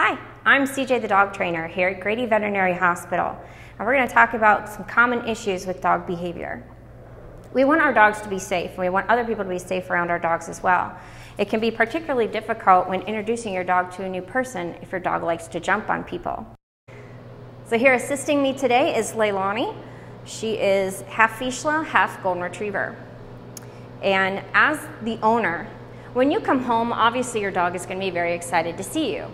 Hi, I'm CJ the dog trainer here at Grady Veterinary Hospital, and we're going to talk about some common issues with dog behavior. We want our dogs to be safe, and we want other people to be safe around our dogs as well. It can be particularly difficult when introducing your dog to a new person if your dog likes to jump on people. So here assisting me today is Leilani. She is half Vizsla, half Golden Retriever. And as the owner, when you come home, obviously your dog is going to be very excited to see you.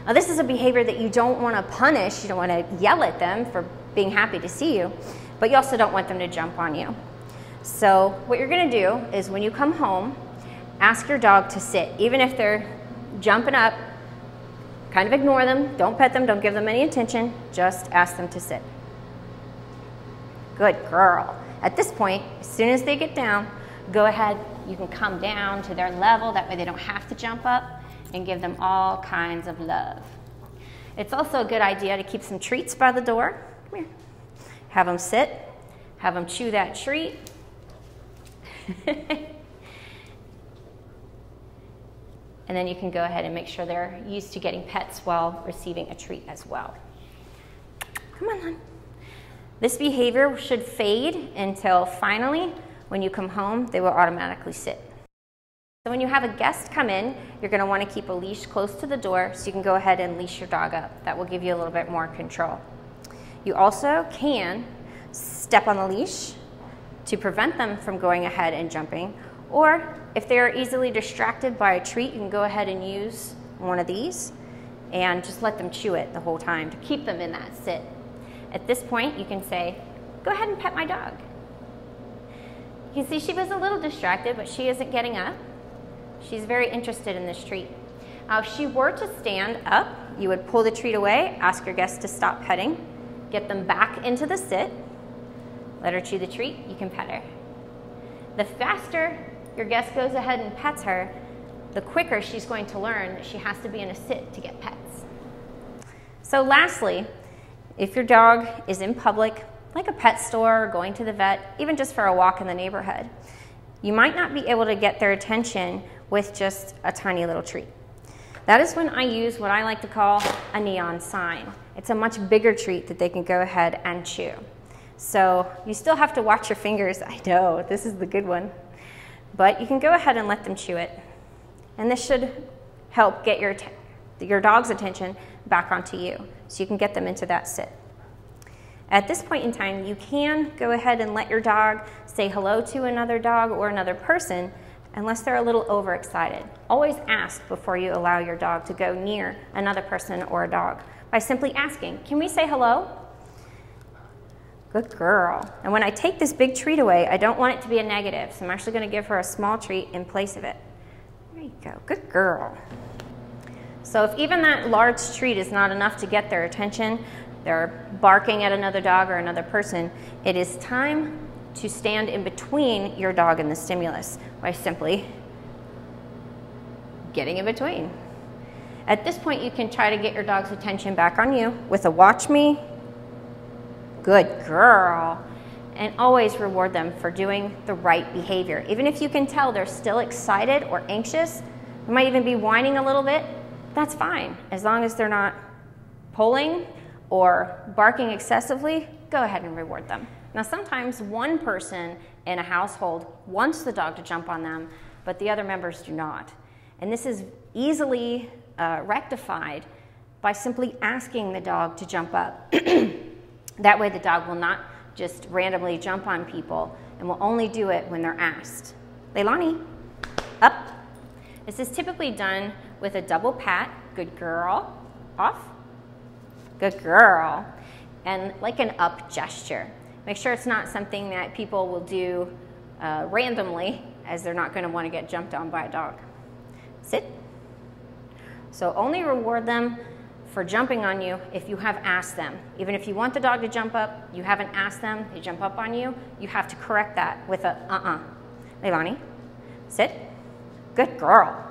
Now this is a behavior that you don't want to punish, you don't want to yell at them for being happy to see you, but you also don't want them to jump on you. So what you're going to do is when you come home, ask your dog to sit. Even if they're jumping up, kind of ignore them, don't pet them, don't give them any attention, just ask them to sit. Good girl. At this point, as soon as they get down, go ahead, you can come down to their level, that way they don't have to jump up, and give them all kinds of love. It's also a good idea to keep some treats by the door. Come here. Have them sit, have them chew that treat. And then you can go ahead and make sure they're used to getting pets while receiving a treat as well. Come on, hon. This behavior should fade until finally, when you come home, they will automatically sit. So when you have a guest come in, you're going to want to keep a leash close to the door so you can go ahead and leash your dog up. That will give you a little bit more control. You also can step on the leash to prevent them from going ahead and jumping, or if they are easily distracted by a treat, you can go ahead and use one of these and just let them chew it the whole time to keep them in that sit. At this point, you can say, go ahead and pet my dog. You can see she was a little distracted, but she isn't getting up. She's very interested in this treat. Now, if she were to stand up, you would pull the treat away, ask your guest to stop petting, get them back into the sit, let her chew the treat, you can pet her. The faster your guest goes ahead and pets her, the quicker she's going to learn that she has to be in a sit to get pets. So lastly, if your dog is in public, like a pet store, or going to the vet, even just for a walk in the neighborhood, you might not be able to get their attention with just a tiny little treat. That is when I use what I like to call a neon sign. It's a much bigger treat that they can go ahead and chew. So you still have to watch your fingers. I know, this is the good one. But you can go ahead and let them chew it. And this should help get your dog's attention back onto you, so you can get them into that sit. At this point in time, you can go ahead and let your dog say hello to another dog or another person, unless they're a little overexcited. Always ask before you allow your dog to go near another person or a dog by simply asking, can we say hello? Good girl. And when I take this big treat away, I don't want it to be a negative, so I'm actually going to give her a small treat in place of it. There you go. Good girl. So if even that large treat is not enough to get their attention, they're barking at another dog or another person, it is time to stand in between your dog and the stimulus by simply getting in between. At this point, you can try to get your dog's attention back on you with a watch me. Good girl. And always reward them for doing the right behavior. Even if you can tell they're still excited or anxious, they might even be whining a little bit, that's fine. As long as they're not pulling or barking excessively, go ahead and reward them. Now sometimes one person in a household wants the dog to jump on them, but the other members do not. And this is easily rectified by simply asking the dog to jump up. That way the dog will not just randomly jump on people and will only do it when they're asked. Leilani, up. This is typically done with a double pat. Good girl. Off. Good girl. And like an up gesture. Make sure it's not something that people will do randomly, as they're not going to want to get jumped on by a dog. Sit. So only reward them for jumping on you if you have asked them. Even if you want the dog to jump up, you haven't asked them, they jump up on you, you have to correct that with a Leilani, sit. Good girl.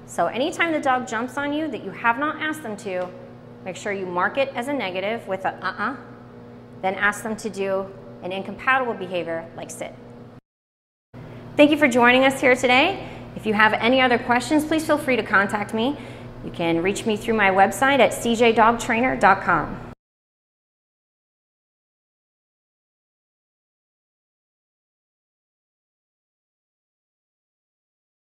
So anytime the dog jumps on you that you have not asked them to, make sure you mark it as a negative with a then ask them to do an incompatible behavior like sit. Thank you for joining us here today. If you have any other questions, please feel free to contact me. You can reach me through my website at cjdogtrainer.com.